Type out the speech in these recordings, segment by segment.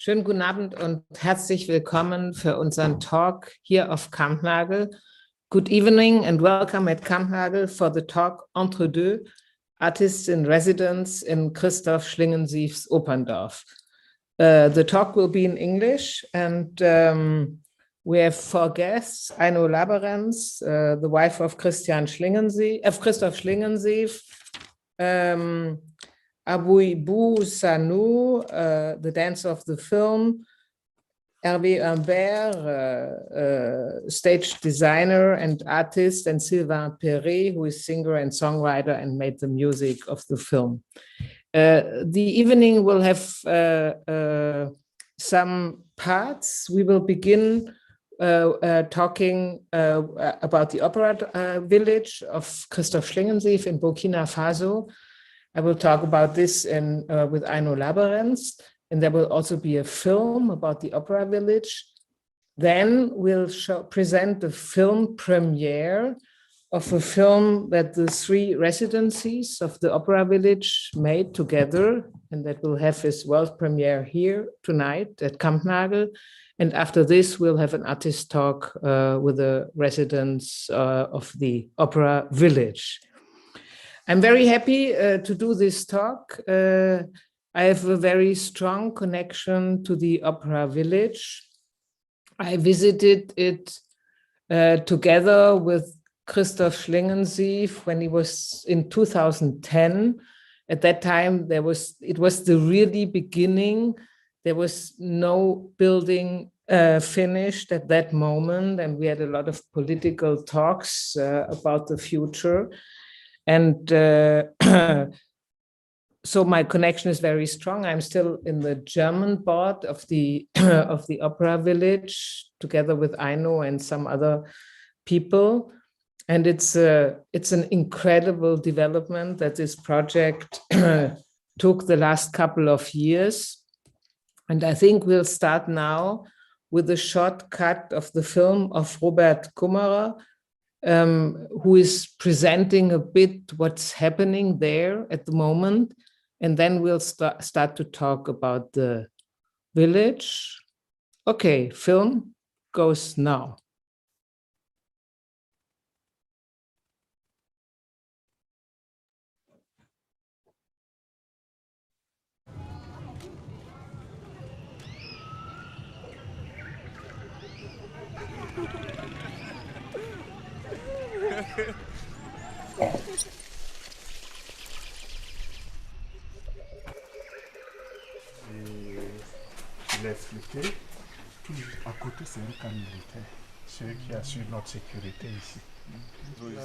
Schönen guten Abend und herzlich willkommen für unseren Talk hier auf Kampnagel. Good evening and welcome at Kampnagel for the talk Entre deux, Artists in Residence in Christoph Schlingensiefs Operndorf. The talk will be in English and we have 4 guests: Aino Laberenz, the wife of Christoph Schlingensief, Aguibou, Sanou, the dancer of the film, Hervé, Humbert, stage designer and artist, and Sylvain, who is singer and songwriter and made the music of the film. The evening will have some parts. We will begin talking about the opera village of Christoph Schlingensief in Burkina Faso. I will talk about this with Aino Laberenz, and there will also be a film about the opera village. Then we'll present the film premiere of a film that the 3 residencies of the opera village made together, and that will have its world premiere here tonight at Kampnagel. And after this, we'll have an artist talk with the residents of the opera village. I'm very happy to do this talk. I have a very strong connection to the opera village. I visited it together with Christoph Schlingensief when he was in 2010. At that time, it was the really beginning. There was no building finished at that moment, and we had a lot of political talks about the future. And so my connection is very strong. I'm still in the German board of the opera village, together with Aino and some other people. And it's an incredible development that this project took the last couple of years. And I think we'll start now with a short cut of the film of Robert Kummerer, who is presenting a bit what's happening there at the moment. And then we'll start to talk about the village. Okay, film goes now. Je l'ai expliqué, tout à côté c'est un camp militaire, celui qui assure notre sécurité ici. Oui,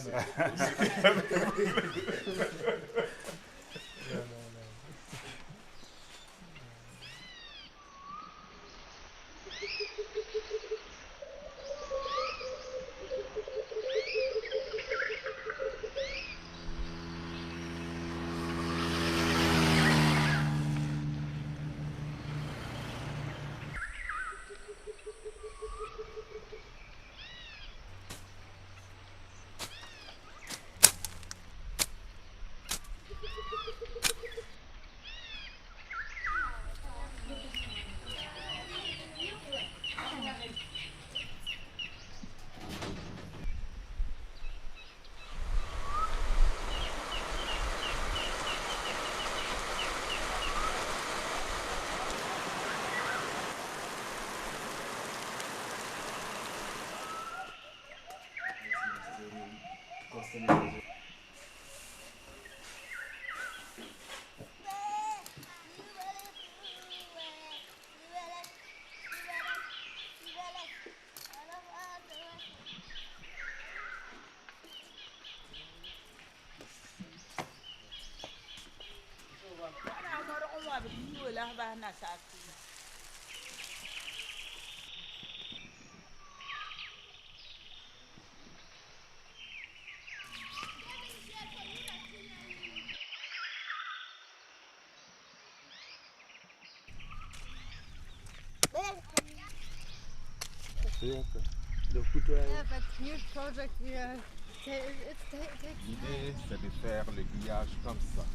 L'idée, c'est de faire le grillage comme ça.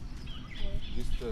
Juste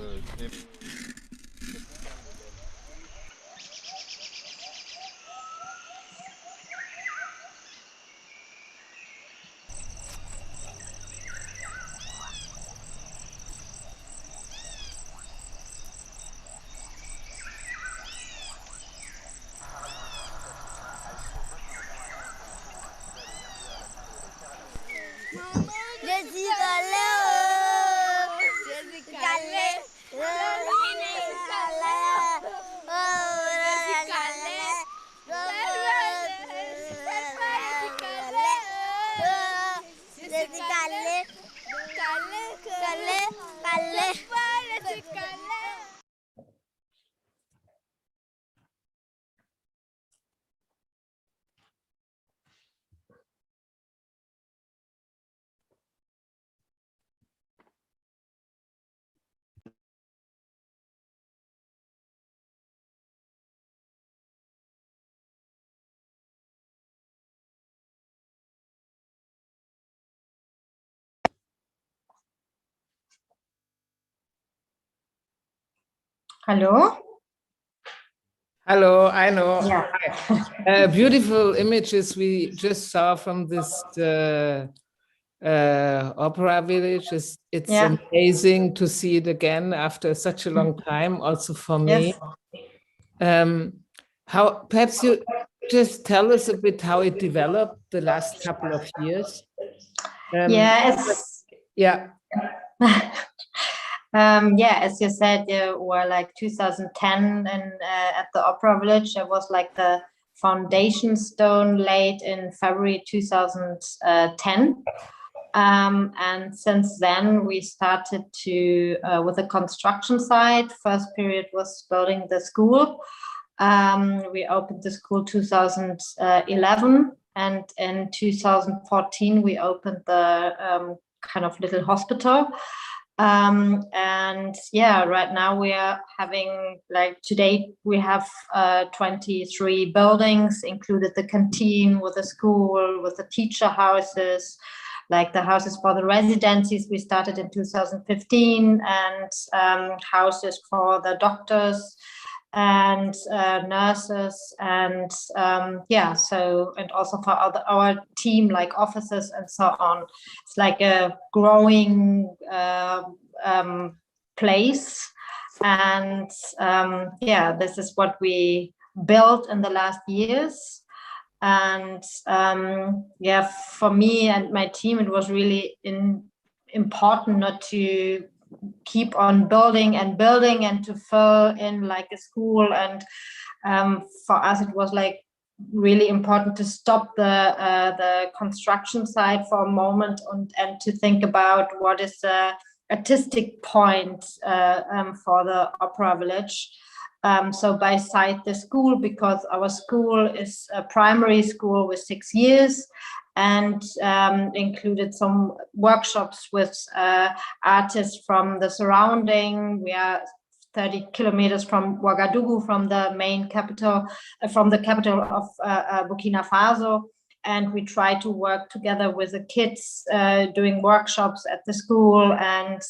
Hello. Hello, Aino. Yeah. Beautiful images we just saw from this opera village. It's amazing to see it again after such a long time, also for me. Yes. How perhaps you just tell us a bit how it developed the last couple of years. Yes. Yeah. Yeah, as you said, were like 2010 and at the Opera Village, there was like the foundation stone laid in February 2010. And since then we started to with the construction side. First period was building the school. We opened the school 2011, and in 2014 we opened the kind of little hospital. And yeah, right now we are having, like today we have 23 buildings, included the canteen with the school, with the teacher houses, like the houses for the residencies we started in 2015, and houses for the doctors and nurses, and yeah, so, and also for our team, like offices and so on. It's like a growing place, and yeah, this is what we built in the last years. And yeah, for me and my team, it was really important not to keep on building and to fill in like a school. And for us, it was like really important to stop the construction site for a moment and to think about what is the artistic point for the Opera Village. So by side the school, because our school is a primary school with 6 years, and included some workshops with artists from the surrounding. We are 30 kilometers from Ouagadougou, from the main capital, from the capital of Burkina Faso. And we try to work together with the kids doing workshops at the school. And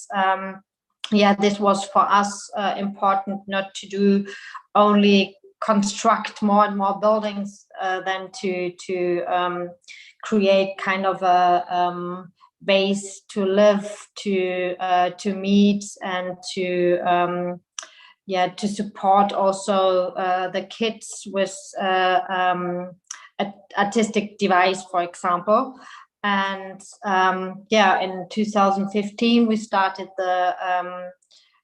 yeah, this was for us important, not to do only construct more and more buildings than to create kind of a base to live, to meet, and to yeah, to support also the kids with artistic device, for example. And yeah, in 2015 we started the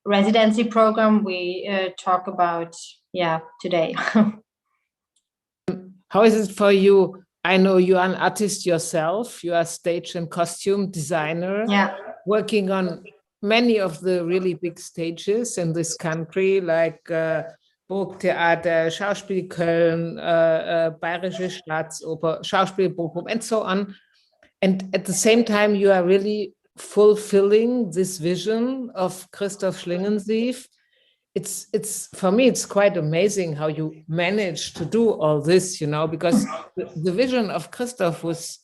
residency program we talk about, yeah, today. How is it for you? I know you are an artist yourself. You are a stage and costume designer, working on many of the really big stages in this country, like Burgtheater, Schauspiel Köln, Bayerische Staatsoper, Schauspiel Bochum, and so on. And at the same time, you are really fulfilling this vision of Christoph Schlingensief. It's for me, it's quite amazing how you manage to do all this, you know, because the vision of Christoph was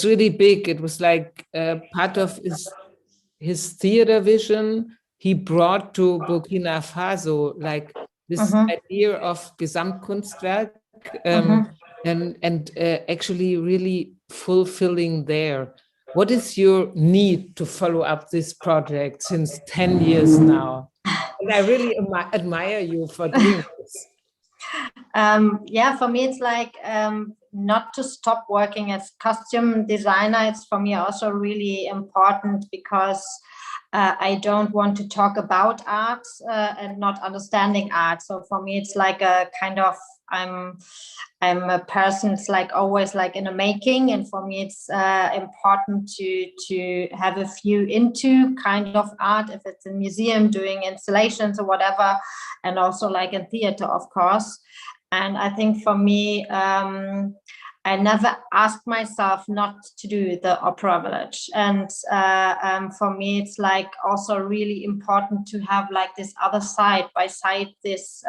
really big. It was like part of his theater vision. He brought to Burkina Faso like this idea of Gesamtkunstwerk, and actually really fulfilling there. What is your need to follow up this project since 10 years now? And I really admire you for doing this. Yeah, for me, it's like not to stop working as costume designer. It's for me also really important, because I don't want to talk about art and not understanding art. So for me, it's like a kind of, I'm a person, it's like always like in a making. And for me, it's important to have a view into kind of art, if it's in museum doing installations or whatever, and also like in theater, of course. And I think for me, I never asked myself not to do the Opera Village. And for me, it's like also really important to have like this other side, by side this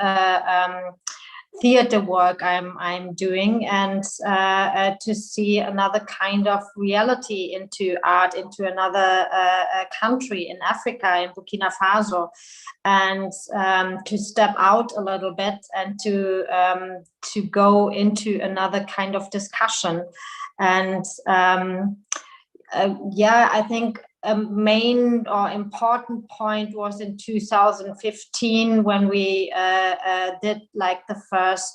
theater work I'm doing, and to see another kind of reality into art, into another country in Africa, in Burkina Faso, and to step out a little bit and to go into another kind of discussion. And yeah, I think a main or important point was in 2015 when we did like the first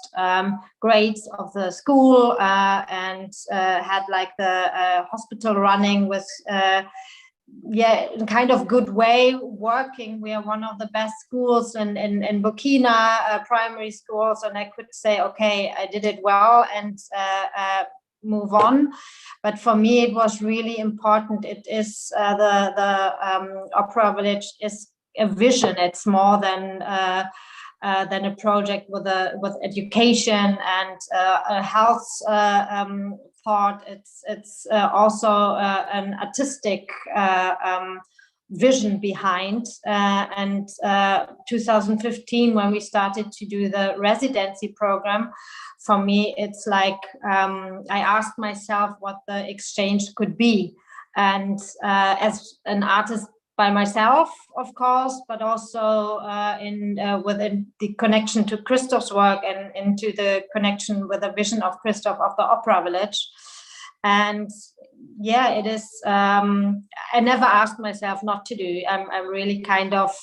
grades of the school and had like the hospital running with in kind of good way working. We are one of the best schools in Burkina, primary schools, and I could say, okay, I did it well, and move on. But for me, it was really important. It is the Opera Village is a vision. It's more than a project with education and a health thought. It's also an artistic vision behind. And 2015, when we started to do the residency program, for me, it's like I asked myself what the exchange could be. And as an artist by myself, of course, but also within the connection to Christoph's work and into the connection with the vision of Christoph of the Opera Village. And yeah, it is, I never asked myself not to do. I'm really kind of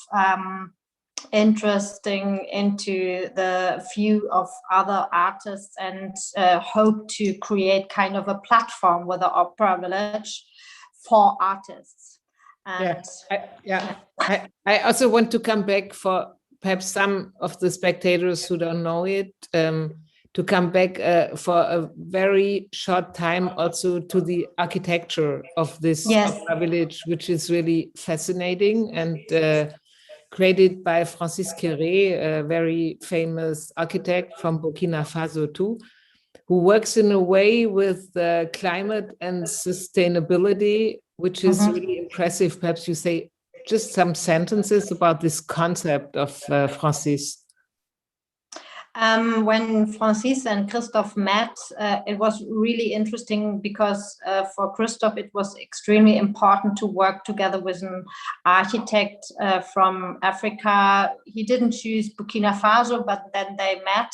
interesting into the view of other artists, and hope to create kind of a platform with the Opera Village for artists. And I also want to come back for perhaps some of the spectators who don't know it, to come back for a very short time also to the architecture of this Opera Village, which is really fascinating, and created by Francis Quéré, a very famous architect from Burkina Faso too, who works in a way with climate and sustainability, which is really impressive. Perhaps you say just some sentences about this concept of Francis. When Francis and Christoph met, it was really interesting because for Christoph, it was extremely important to work together with an architect from Africa. He didn't choose Burkina Faso, but then they met.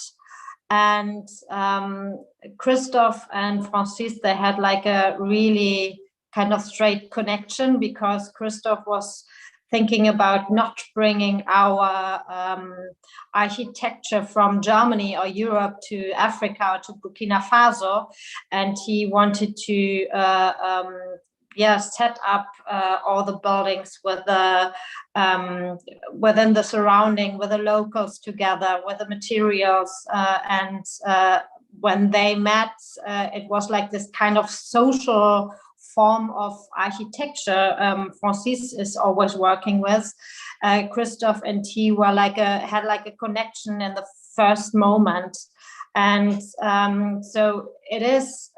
And Christoph and Francis, they had like a really kind of straight connection, because Christoph was thinking about not bringing our architecture from Germany or Europe to Africa or to Burkina Faso, and he wanted to set up all the buildings with the within the surrounding, with the locals together, with the materials, and when they met, it was like this kind of social form of architecture Francis is always working with. Christoph and he were had like a connection in the first moment. And so it is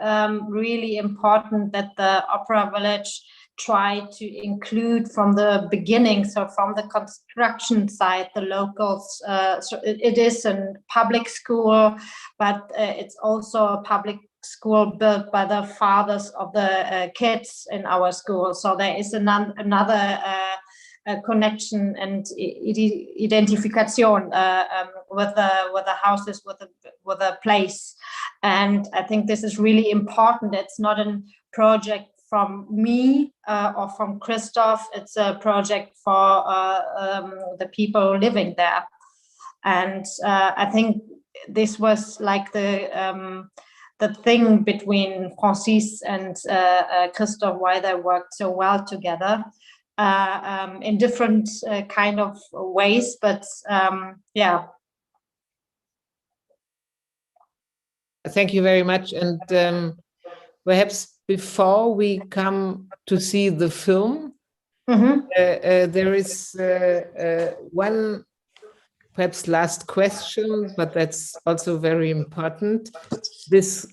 really important that the Opera Village try to include from the beginning, so from the construction side, the locals. So it is a public school, but it's also a public school built by the fathers of the kids in our school. So there is another connection and identification with the houses, with the place. And I think this is really important. It's not a project from me or from Christoph. It's a project for the people living there. And I think this was like the thing between Francis and Christoph, why they worked so well together in different kind of ways, but yeah. Thank you very much. And perhaps before we come to see the film, there is one perhaps last question, but that's also very important. This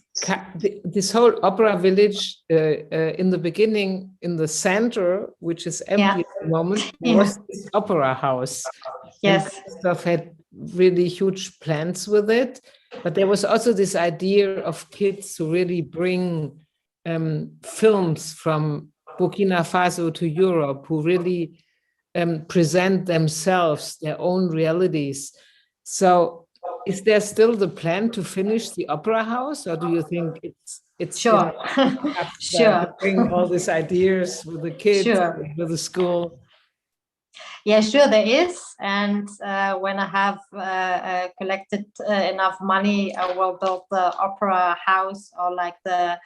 whole Opera Village in the beginning, in the center, which is empty at the moment, was this opera house. Yes. And Christoph had really huge plans with it. But there was also this idea of kids to really bring films from Burkina Faso to Europe, who really present themselves, their own realities. So is there still the plan to finish the opera house, or do you think it's Sure. Sure. to bring all these ideas with the kids, Sure. with the school? Yeah, sure, there is. And when I have collected enough money, I will build the opera house, or like the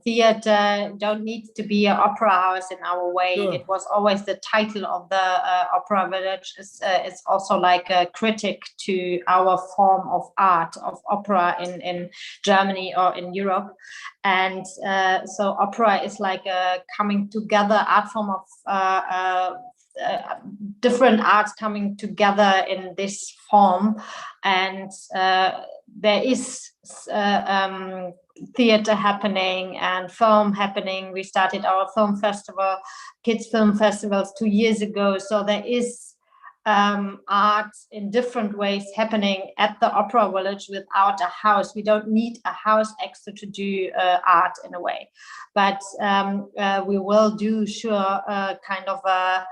theater. Don't need to be an opera house in our way. Sure. It was always the title of the opera village. It's also like a critic to our form of art, of opera in Germany or in Europe. And so opera is like a coming together art form of different arts coming together in this form. And there is theater happening and film happening. We started our film festival, kids film festivals 2 years ago. So there is art in different ways happening at the opera village without a house. We don't need a house extra to do art in a way, but we will do sure kind of a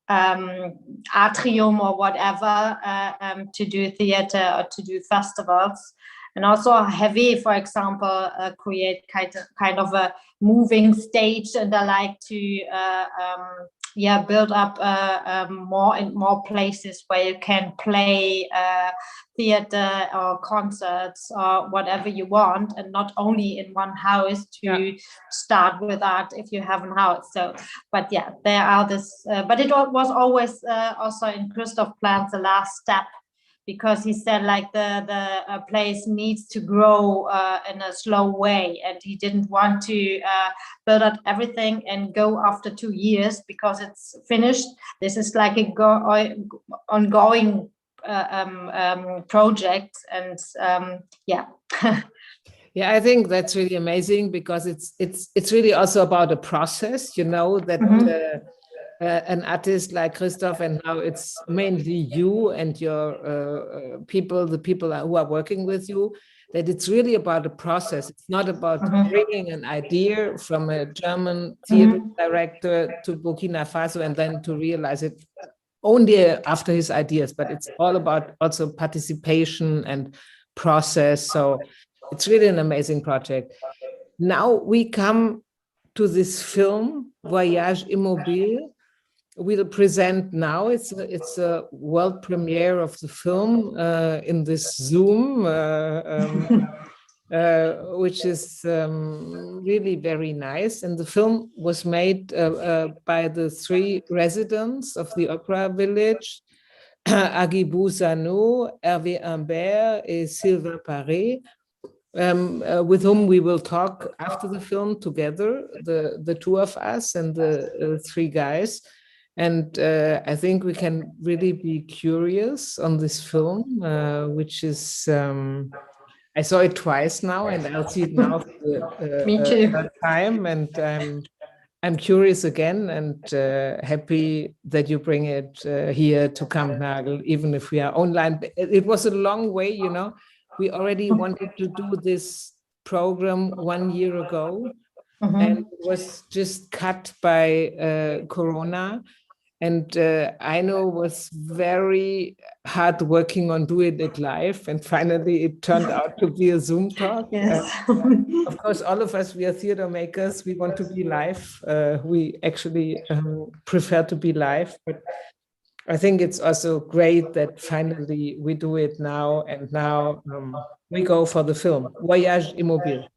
atrium or whatever to do theater or to do festivals. And also Hervé, for example, create kind of a moving stage, and I like to build up more and more places where you can play theater or concerts or whatever you want, and not only in one house to start with art if you have a house. So, but yeah, there are this, but it was always also in Christoph plans the last step, because he said like the place needs to grow in a slow way, and he didn't want to build up everything and go after 2 years because it's finished. This is like a ongoing project, and yeah. Yeah, I think that's really amazing, because it's really also about a process, you know, that an artist like Christoph, and now it's mainly you and your people, the people who are working with you, that it's really about a process. It's not about bringing an idea from a German theater director to Burkina Faso and then to realize it only after his ideas, but it's all about also participation and process. So it's really an amazing project. Now we come to this film, Voyage Immobile. We'll present now. It's a world premiere of the film in this Zoom, which is really very nice. And the film was made by the 3 residents of the opera village, Aguibou, Sanou, Hervé, Humbert, and Sylvain, Paré, with whom we will talk after the film together, the 2 of us and the 3 guys. And I think we can really be curious on this film, which is, I saw it twice now, and I'll see it now for the Me too. third time. And I'm curious again, and happy that you bring it here to Kampnagel, even if we are online. It was a long way, you know. We already wanted to do this program 1 year ago, and it was just cut by Corona. And Aino was very hard working on doing it live, and finally it turned out to be a Zoom talk. Yes. Of course, all of us, we are theater makers. We want to be live. We actually prefer to be live, but I think it's also great that finally we do it now, and now we go for the film, Voyage Immobile.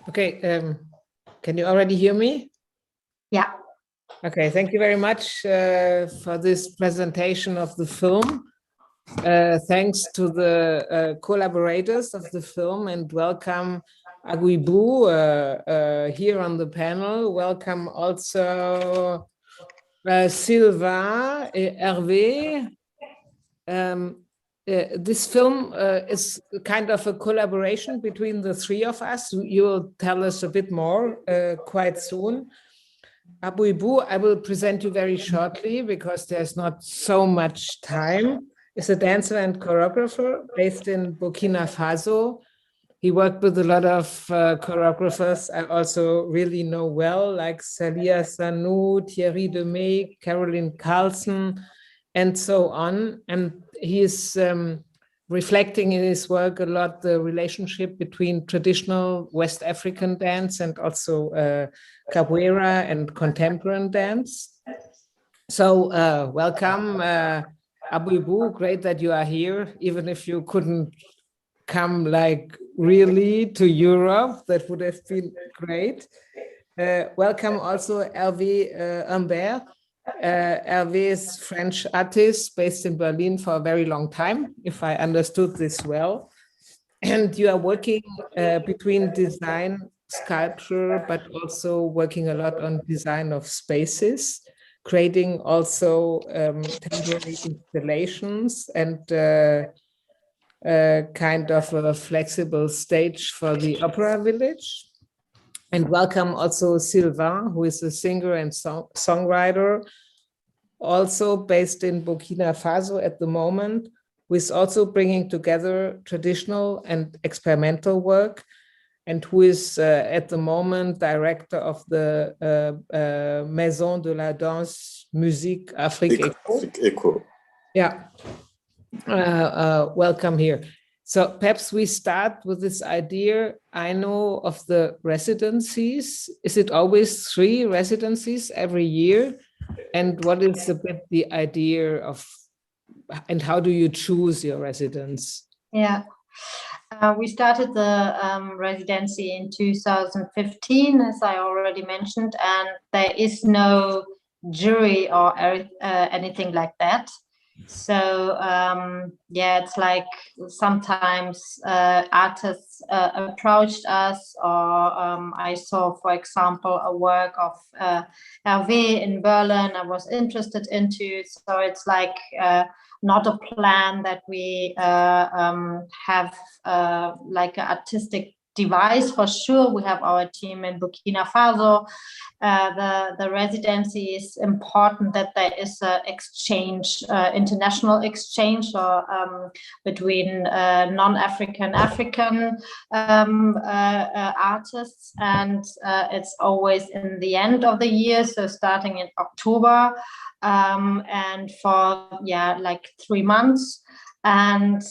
Okay, can you already hear me? Yeah. Okay, thank you very much for this presentation of the film. Thanks to the collaborators of the film, and welcome Aguibou here on the panel. Welcome also Sylvain, Hervé. This film is kind of a collaboration between the three of us. You will tell us a bit more quite soon. Aguibou, I will present you very shortly because there's not so much time. Is a dancer and choreographer based in Burkina Faso. He worked with a lot of choreographers I also really know well, like Sanou, Thierry Demey, Caroline Carlson, and so on. And he is reflecting in his work a lot the relationship between traditional West African dance and also capoeira and contemporary dance. So welcome, Aguibou, great that you are here, even if you couldn't come like really to Europe, that would have been great. Welcome also Hervé Humbert. Hervé is French artist based in Berlin for a very long time, if I understood this well. And you are working between design, sculpture, but also working a lot on design of spaces, creating also temporary installations and kind of a flexible stage for the opera village. And welcome also Sylvain, who is a singer and songwriter, also based in Burkina Faso at the moment, who is also bringing together traditional and experimental work, and who is at the moment director of the Maison de la Danse Musique Afrique Echo. Yeah. Welcome here. So perhaps we start with this idea, I know, of the residencies. Is it always 3 residencies every year? And what is a bit the idea of, and how do you choose your residents? Yeah, we started the residency in 2015, as I already mentioned, and there is no jury or anything like that. So yeah, it's like sometimes artists approached us, or I saw, for example, a work of Hervé in Berlin I was interested into. So it's like not a plan that we have like an artistic device. For sure, we have our team in Burkina Faso. The residency is important that there is an exchange, international exchange, or between non-African artists, and it's always in the end of the year, so starting in October, and for like 3 months, and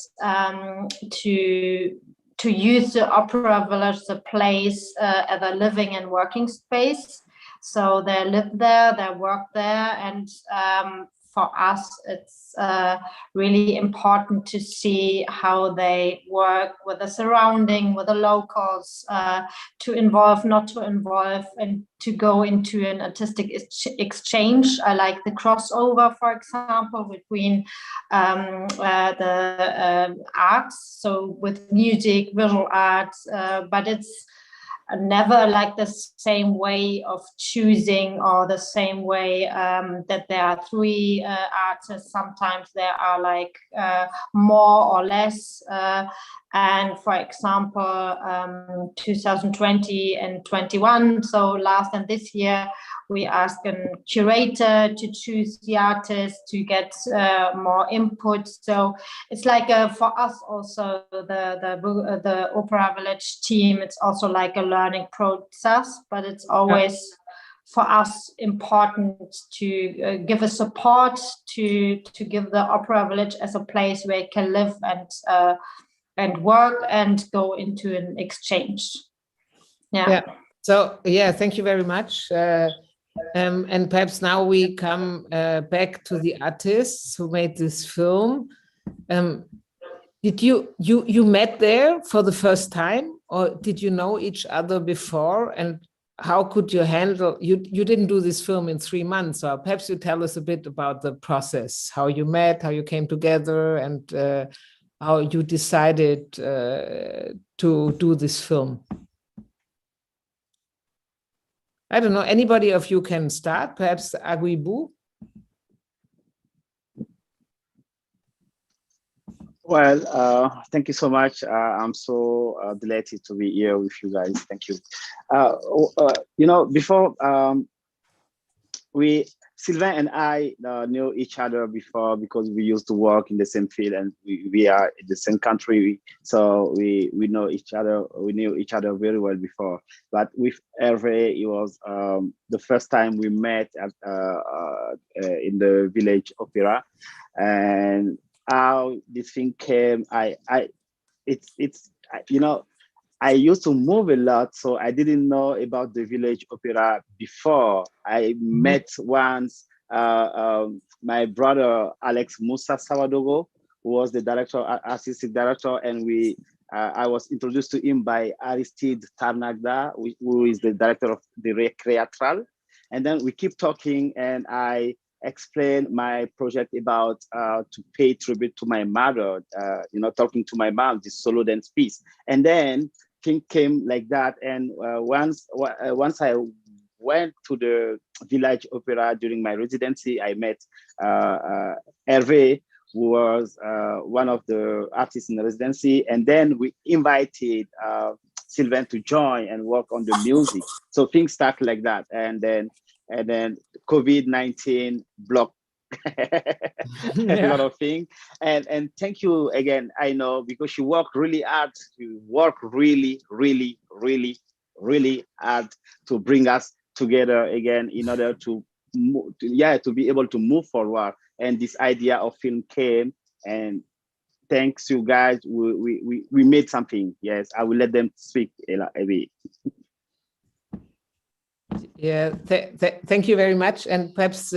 to use the opera village, the place, as a living and working space. So they live there, they work there, and for us, it's really important to see how they work with the surrounding, with the locals, to involve, not to involve, and to go into an artistic exchange. I like the crossover, for example, between the arts, so with music, visual arts, but it's never like the same way of choosing, or the same way that there are 3 artists. Sometimes there are like more or less. And for example, 2020 and 21, so last and this year, we asked a curator to choose the artist, to get more input. So it's like for us also, the Opera Village team, it's also like a learning process, but it's always for us important to give a support, to give the Opera Village as a place where it can live and work and go into an exchange. Yeah. So thank you very much. And perhaps now we come back to the artists who made this film. Did you met there for the first time, or did you know each other before? And how could you handle, you didn't do this film in 3 months, so perhaps you tell us a bit about the process, how you met, how you came together, and how you decided to do this film. I don't know, anybody of you can start, perhaps Aguibou? Well, thank you so much. I'm so delighted to be here with you guys. Thank you. You know, before Sylvain and I knew each other before because we used to work in the same field and we are in the same country. So we know each other. We knew each other very well before. But with Hervé, it was the first time we met at, in the village opera, and how this thing came, you know, I used to move a lot, so I didn't know about the village opera before. I met once my brother Alex Moussa Sawadogo, who was the director, artistic director, and I was introduced to him by Aristide Tarnagda, who is the director of the Recreatral. And then we keep talking, and I explained my project about to pay tribute to my mother, you know, talking to my mom, this solo dance piece. And then thing came like that. And once I went to the village opera during my residency, I met Hervé, who was one of the artists in the residency. And then we invited Sylvain to join and work on the music. So things started like that. And then COVID-19 blocked a lot of things. And thank you again, I know, because you work really hard. You work really, really, really, really hard to bring us together again in order to be able to move forward. And this idea of film came, and thanks you guys, we made something. Yes, I will let them speak a bit. Yeah, thank you very much. And perhaps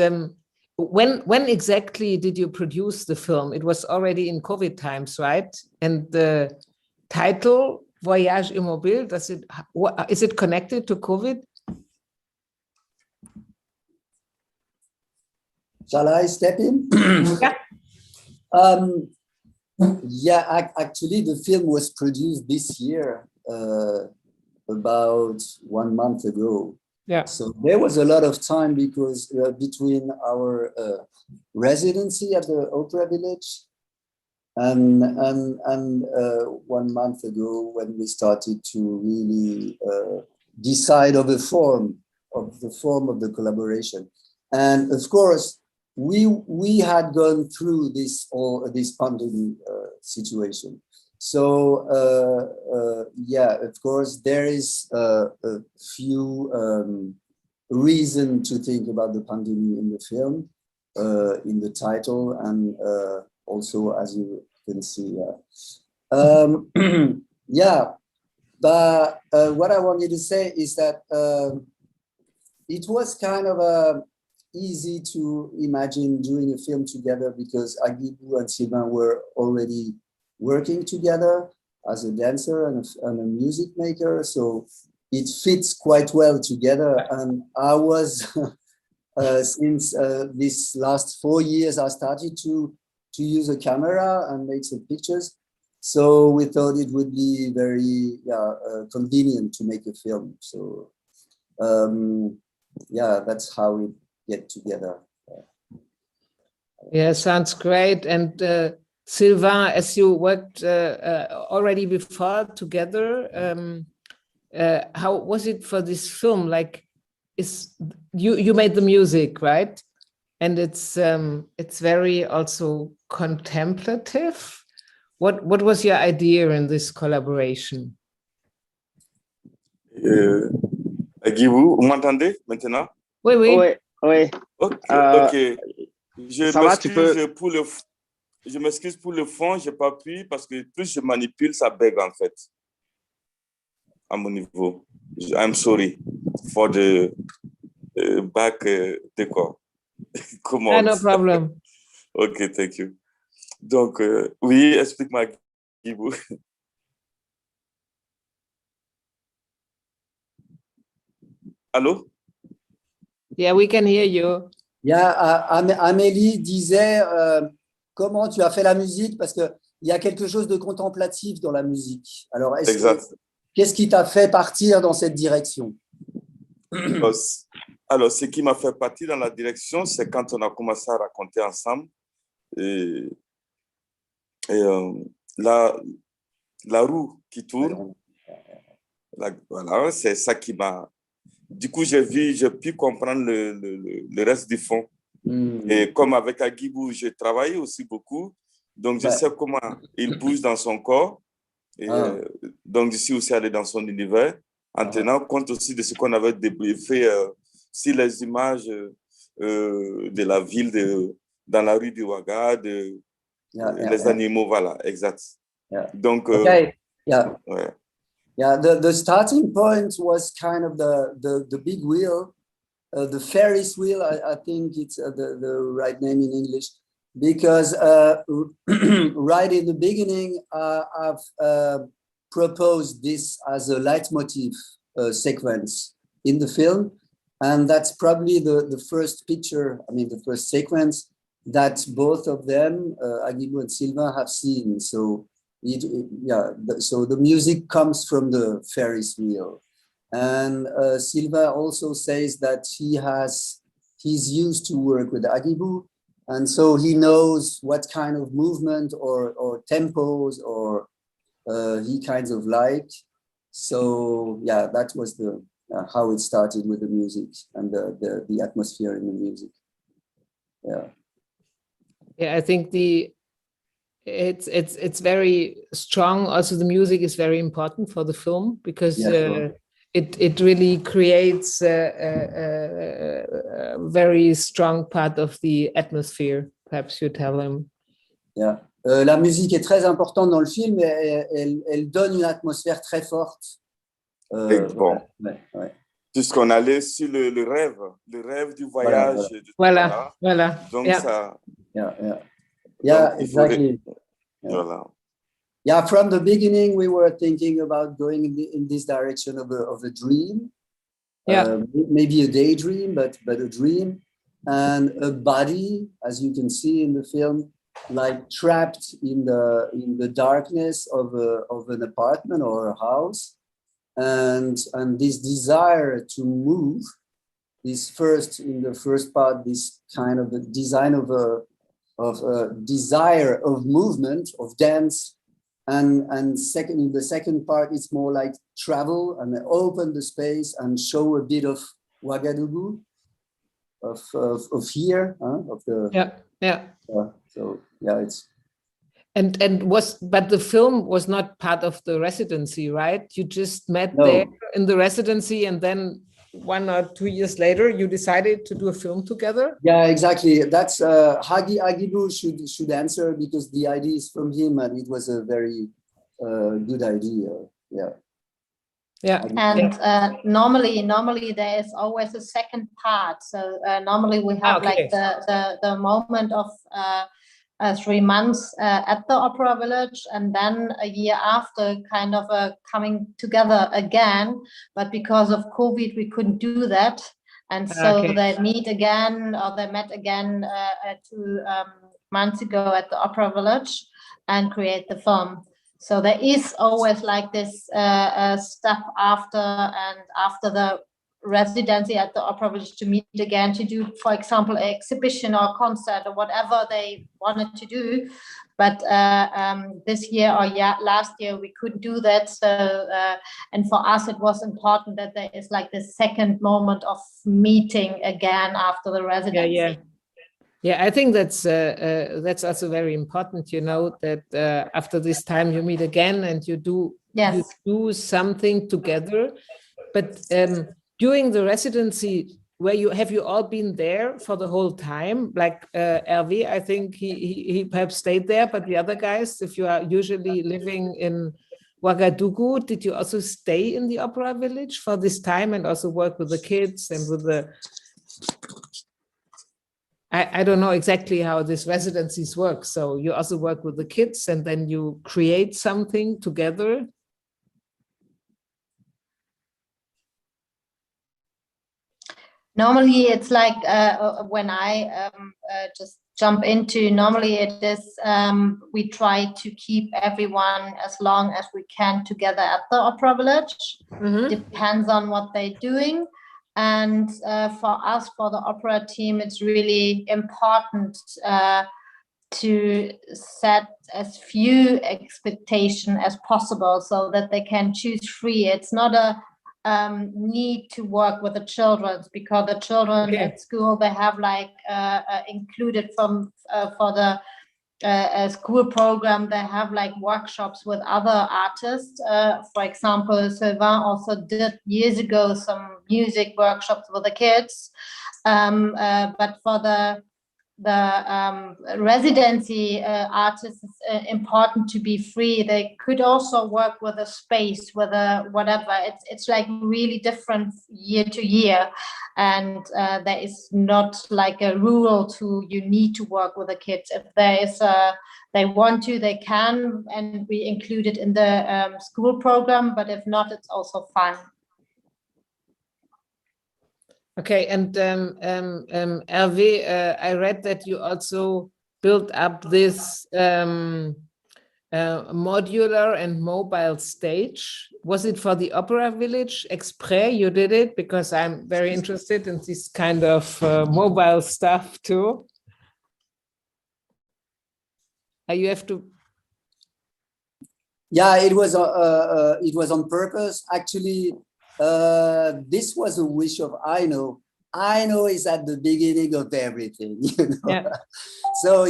when exactly did you produce the film? It was already in COVID times, right? And the title, Voyage Immobile, is it connected to COVID? Shall I step in? Yeah. Yeah, actually the film was produced this year, about 1 month ago. Yeah. So there was a lot of time because between our residency at the Opera Village and 1 month ago when we started to really decide on the form of the collaboration. And of course, we had gone through this pandemic situation. So yeah, of course, there is a few reasons to think about the pandemic in the film, in the title, and also, as you can see. Yeah, but what I wanted to say is that it was kind of easy to imagine doing a film together because Aguibou and Sylvain were already working together as a dancer and a music maker, so it fits quite well together. And I was, since this last 4 years, I started to use a camera and make some pictures. So we thought it would be very convenient to make a film. So yeah, that's how we get together. Yeah, sounds great. And Sylvain, as you worked already before together, how was it for this film? Like, you made the music, right? And it's very also contemplative. What was your idea in this collaboration? Aguibou, vous m'entendez maintenant? Oui, oui. Oui, oui. Ok. Je m'excuse pour le fond, j'ai pas pu parce que plus je manipule, ça bug en fait. À mon niveau. I'm sorry for the back décor. No problem. Ok, thank you. Donc, oui, explique-moi. Aguibou. Allô? Yeah, we can hear you. Yeah, Amélie disait comment tu as fait la musique, parce qu'il y a quelque chose de contemplatif dans la musique. Alors, qu'est-ce qui t'a fait partir dans cette direction? Alors, ce qui m'a fait partir dans la direction, c'est quand on a commencé à raconter ensemble. La roue qui tourne, voilà, c'est ça qui m'a... Du coup, j'ai pu comprendre le reste du fond. Et comme avec Aguibou, j'ai travaillé aussi beaucoup. Donc, je sais comment il bouge dans son corps. Et, donc, je suis aussi allé dans son univers, en tenant compte aussi de ce qu'on avait fait sur les images de la ville, dans la rue du Ouaga, les animaux, voilà, exact. Donc, the starting point was kind of the big wheel, the Ferris wheel, I think it's the right name in English, because right in the beginning, I've proposed this as a leitmotif sequence in the film. And that's probably the first picture, I mean, the first sequence that both of them, Aguibou and Sylvain, have seen. So, so the music comes from the Ferris wheel. And Sylvain also says that he's used to work with Aguibou, and so he knows what kind of movement or tempos or he kinds of like. So yeah, that was the how it started with the music and the atmosphere in the music. Yeah, I think it's very strong. Also, the music is very important for the film because it really creates a very strong part of the atmosphere. Perhaps you tell them. Yeah. La musique est très importante dans le film et elle donne une atmosphère très forte. Bon. Puisqu'on allait sur le rêve du voyage. Voilà. Donc ça... Yeah, exactly. Voilà. Yeah, from the beginning, we were thinking about going in this direction of a dream. Maybe a daydream, but a dream. And a body, as you can see in the film, like trapped in the darkness of an apartment or a house. And this desire to move is in the first part, this kind of the design of a desire of movement, of dance. And second, in the second part, it's more like travel and open the space and show a bit of Ouagadougou, of here, of the so yeah, it's but the film was not part of the residency, right? You just met there in the residency, and then 1 or 2 years later, you decided to do a film together? Yeah, exactly. That's Aguibou should answer because the idea is from him, and it was a very good idea. Yeah. And normally there is always a second part. So normally we have like the moment of 3 months at the Opera Village, and then a year after kind of coming together again. But because of COVID, we couldn't do that. And so they meet again, or they met again 2 months ago at the Opera Village and create the film. So there is always like this stuff after the residency at the Opera Village to meet again, to do, for example, an exhibition or concert or whatever they wanted to do. But this year or last year, we couldn't do that. So, and for us, it was important that there is like this second moment of meeting again after the residency. Yeah, I think that's also very important, you know, that after this time you meet again and you do something together. But during the residency, have you all been there for the whole time? Like Hervé, I think he perhaps stayed there, but the other guys, if you are usually living in Ouagadougou, did you also stay in the Opera Village for this time and also work with the kids and with the... I don't know exactly how these residencies work. So you also work with the kids and then you create something together. Normally, it's like when I just jump into, normally it is, we try to keep everyone as long as we can together at the opera village. Depends on what they're doing. And for us, for the opera team, it's really important to set as few expectations as possible so that they can choose free. It's not a need to work with the children, because the children at school, they have like included from for the school program, they have like workshops with other artists. For example, Sylvain also did years ago some music workshops with the kids, but for the residency artists, it's important to be free. They could also work with a space, with a whatever. It's like really different year to year, and there is not like a rule to you need to work with the kids. If there is they want to, they can, and we include it in the school program. But if not, it's also fine. Okay, and Hervé, I read that you also built up this modular and mobile stage. Was it for the Opera Village ENTRE you did it? Because I'm very interested in this kind of mobile stuff too. You have to. Yeah, it was on purpose. Actually, this was a wish of Aino. Aino is at the beginning of everything, you know. Yeah. So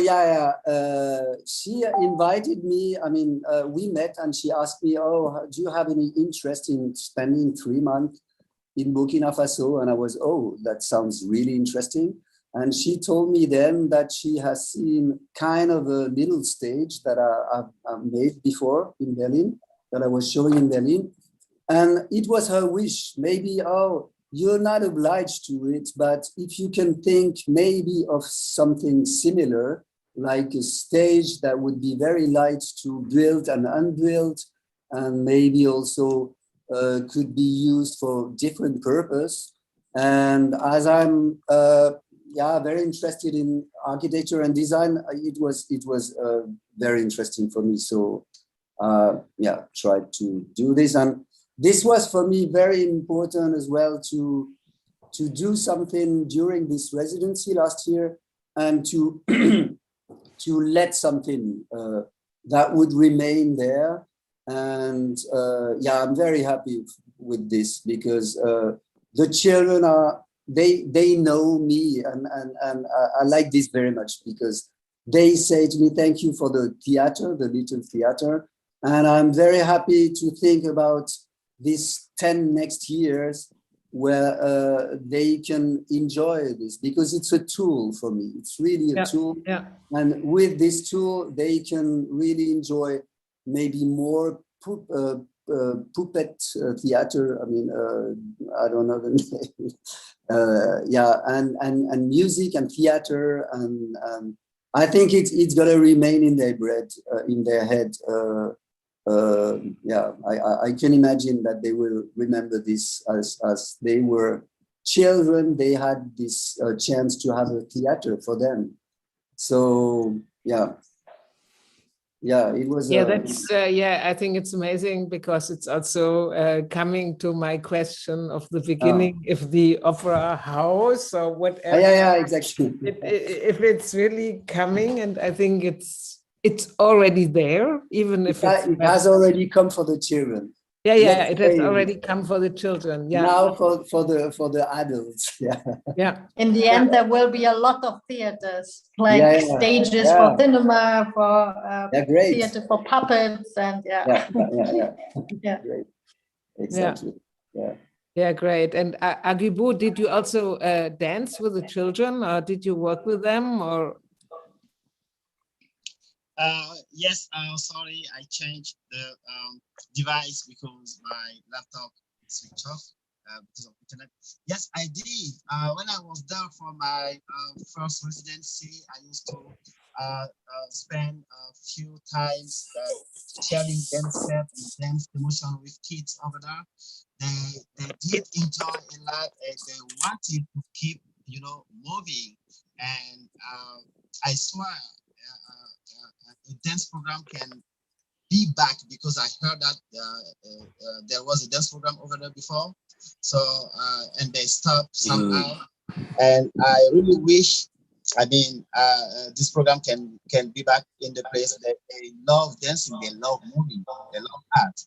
she invited me. I mean, we met and she asked me, "Oh, do you have any interest in spending 3 months in Burkina Faso?" And I was, "Oh, that sounds really interesting." And she told me then that she has seen kind of a little stage that I've made before in Berlin, that I was showing in Berlin. And it was her wish, maybe, oh, you're not obliged to it, but if you can think maybe of something similar, like a stage that would be very light to build and unbuild, and maybe also could be used for different purpose. And as I'm very interested in architecture and design, it was very interesting for me. So tried to do this. And this was for me very important as well to do something during this residency last year, and to to let something that would remain there. And I'm very happy with this, because the children they know me, and I like this very much, because they say to me, "Thank you for the theater, the little theater," and I'm very happy to think about these 10 next years where they can enjoy this, because it's a tool for me. It's really a tool. Yeah. And with this tool, they can really enjoy maybe more puppet theater. I mean, I don't know the name. And music and theater. And I think it's going to remain in their head. I can imagine that they will remember this as they were children. They had this chance to have a theater for them. So it was. I think it's amazing, because it's also coming to my question of the beginning, if the opera house or whatever. Exactly. If it's really coming, and I think it's already there, even if it has already come for the children. It has already come for the children. Yeah. Now for the adults. Yeah. In the end, there will be a lot of theaters, like stages for cinema, for theater for puppets, and Great. Exactly. Yeah, great. And Aguibou, did you also dance with the children, or did you work with them, or? Yes, sorry, I changed the device because my laptop switched off. because of internet. Yes, I did. When I was there for my first residency, I used to spend a few times sharing dance set and dance emotion with kids over there. They did enjoy a lot, and they wanted to keep, moving. And I swear, a dance program can be back, because I heard that there was a dance program over there before. So and they stopped somehow. And I really wish, this program can be back in the place that they love dancing, they love moving, they love art.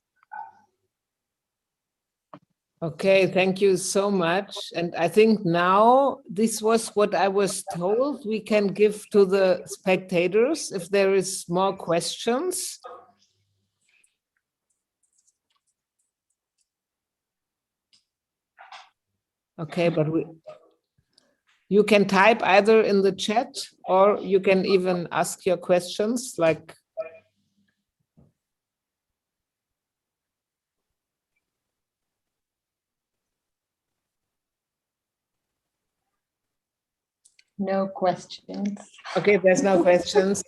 Okay, thank you so much. And I think now this was what I was told we can give to the spectators if there is more questions. Okay, but you can type either in the chat or you can even ask your questions, like No questions. okay, there's no questions.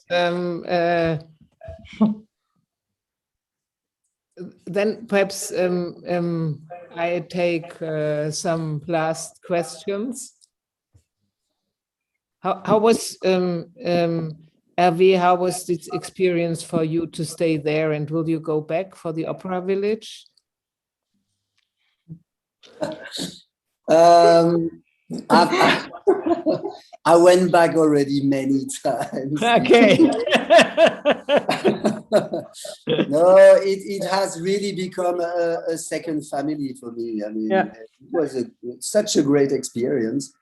Then perhaps I take some last questions. How was Hervé, how was this experience for you to stay there, and will you go back for the opera village? I went back already many times. Okay. No, it has really become a second family for me. I mean, yeah. It was such a great experience.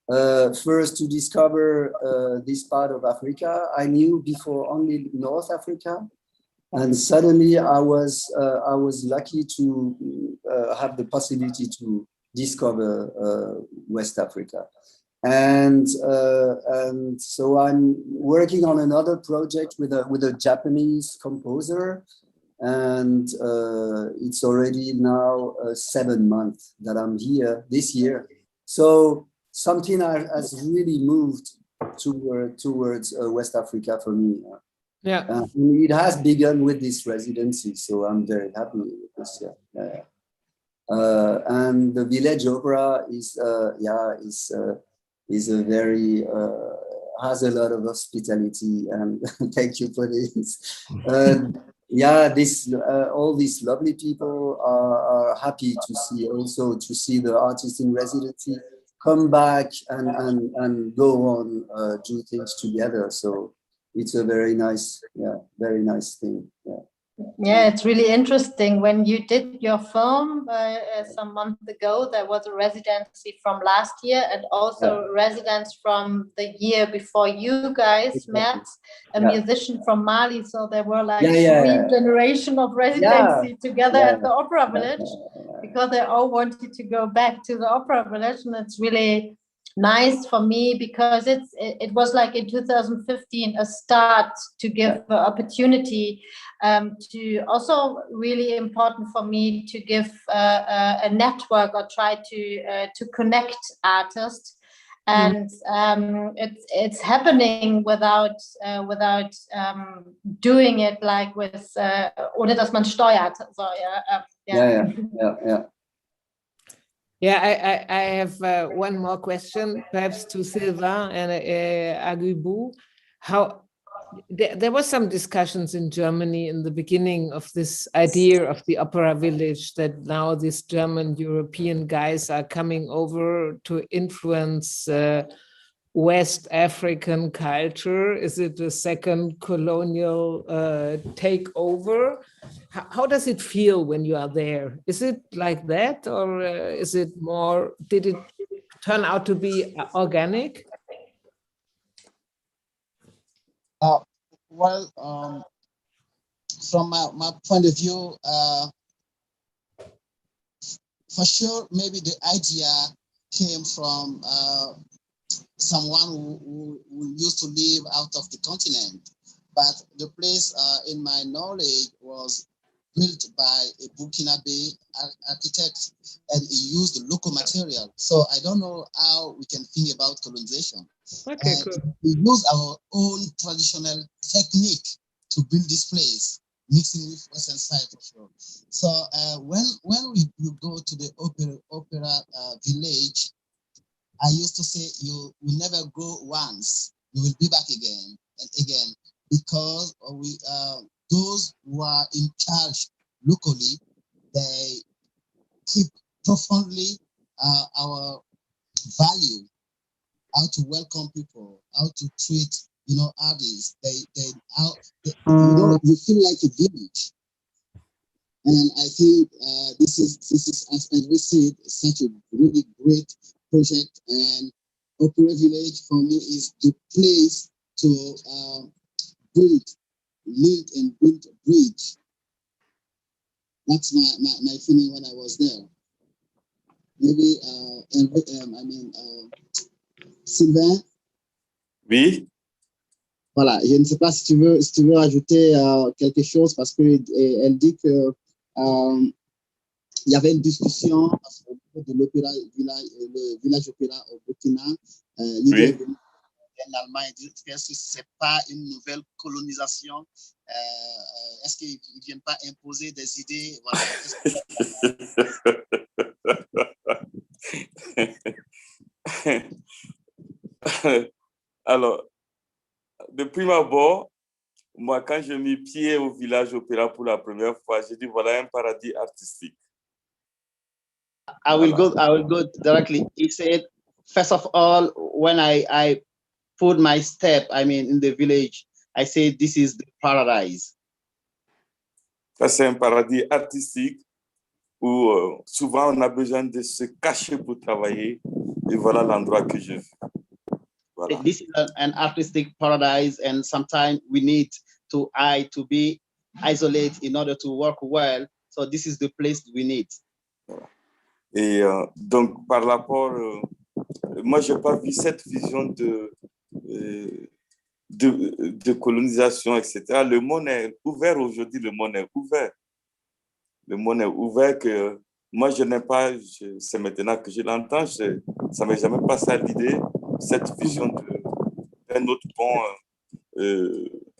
First to discover this part of Africa. I knew before only North Africa, and suddenly I was lucky to have the possibility to discover West Africa. And so I'm working on another project with a Japanese composer, and it's already now 7 months that I'm here this year. So something has really moved towards West Africa for me. Yeah, it has begun with this residency, so I'm very happy with this. Yeah. And the village opera is a very has a lot of hospitality, and thank you for this. All these lovely people are happy to see the artists in residency come back and go on do things together. So it's a very nice thing. Yeah, it's really interesting. When you did your film some months ago, there was a residency from last year and also residents from the year before you guys met, a musician from Mali. So there were like three generations of residency together at the Opera Village, because they all wanted to go back to the Opera Village. And it's really nice for me, because it was like in 2015 a start to give the opportunity to also really important for me to give a network or try to connect artists, and it's happening without doing it like with ohne dass man steuert. So Yeah, I have one more question, perhaps to Sylvain and Aguibou. There was some discussions in Germany in the beginning of this idea of the opera village, that now these German European guys are coming over to influence West African culture. Is it a second colonial takeover? How does it feel when you are there? Is it like that, or is it more, did it turn out to be organic? From my point of view, for sure, maybe the idea came from someone who used to live out of the continent. But the place, in my knowledge, was built by a Burkinabe architect, and he used the local material. So I don't know how we can think about colonization. Okay, cool. We use our own traditional technique to build this place, mixing with Western side for sure. So when we go to the opera village, I used to say you never go once, you will be back again and again, because we those who are in charge locally, they keep profoundly our value, how to welcome people, how to treat artists. You feel like a village. And I think this is as we said, such a really great project. And Opera Village for me is the place to build a bridge. That's my feeling when I was there. Maybe Sylvain. Oui. Voilà, je ne sais pas si tu veux ajouter quelque chose, parce que elle dit que il y avait une discussion au niveau de l'opéra le village opéra au Burkina. L'idée Oui. en Allemagne, est-ce que c'est pas une nouvelle colonisation? Est-ce qu'ils ne viennent pas imposer des idées? Voilà. Alors, de prime abord, moi, quand j'ai mis pied au village opéra pour la première fois, j'ai dit voilà un paradis artistique. I will go directly. He said, first of all, when I put my step, in the village, I said, this is the paradise. Ça, c'est un paradis artistique où souvent on a besoin de se cacher pour travailler. Et voilà l'endroit que je veux. Voilà. This is an artistic paradise, and sometimes we need to be isolated in order to work well. So this is the place we need. Voilà. Et donc, par rapport, moi, je n'ai pas vu cette vision de colonisation, etc. Le monde est ouvert aujourd'hui, le monde est ouvert. Le monde est ouvert que moi, je n'ai pas, c'est maintenant que je l'entends, ça ne m'est jamais passé à l'idée, cette vision d'un autre pont.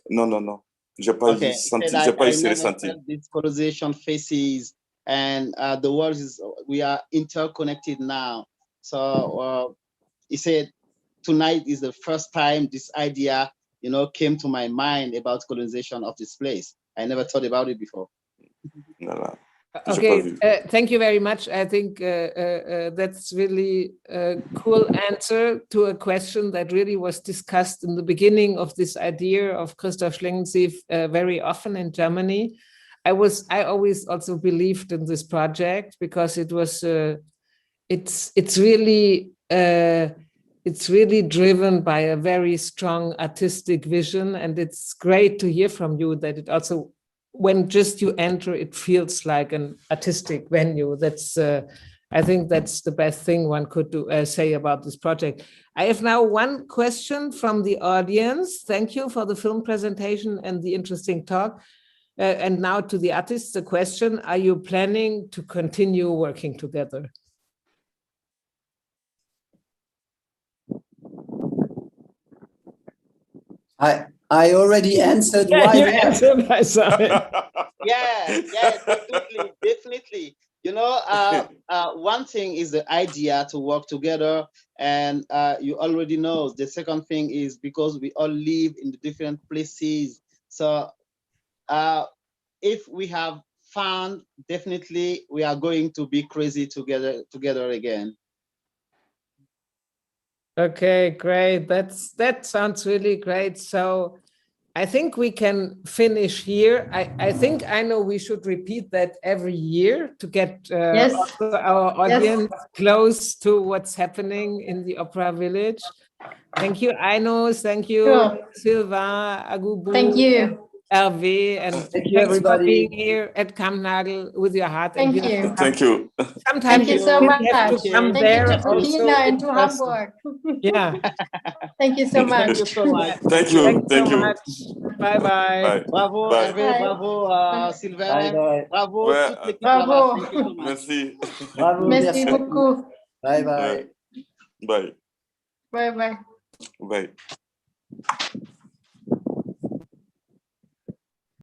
Non. Je n'ai pas senti, j'ai pas eu ce ressenti. This colonization faces, and the world we are interconnected now. So he said, tonight is the first time this idea, came to my mind about colonization of this place. I never thought about it before. Voilà. Okay, thank you very much. I think that's really a cool answer to a question that really was discussed in the beginning of this idea of Christoph Schlingensief very often in Germany. I always also believed in this project because it was it's really driven by a very strong artistic vision, and it's great to hear from you that it also, when just you enter, it feels like an artistic venue. That's I think that's the best thing one could say about this project. I have now one question from the audience. Thank you for the film presentation and the interesting talk. And now to the artists, the question: are you planning to continue working together? I already answered. Yeah, why you answered, I saw it. Yeah, definitely. One thing is the idea to work together, and you already know. The second thing is because we all live in the different places. So if we have fun, definitely we are going to be crazy together again. Okay, great. That sounds really great. So I think we can finish here. I know we should repeat that every year to get our audience close to what's happening in the Opera Village. Thank you, Aino. Thank you, Sylvain, Aguibou. Thank you. Hervé, and Thank you, thanks for everybody. being here at Kampnagel with your heart. Thank and you. Thank you. Sometimes Thank you so much. have to come Thank you there to Burkina also and in to person. Hamburg. Yeah. Thank you so much. Thank you so much. Thank you. Thanks Thank so you. much. Bye-bye. Bye. Bravo, Bye. Hervé, Bye. bravo Bye Sylvain, bye. bravo Ouais, toute l'équipe bravo. là-bas. Thank you so much. Merci. Bravo, Merci beaucoup. Bye bye. Ouais. Bye. Bye bye. Bye.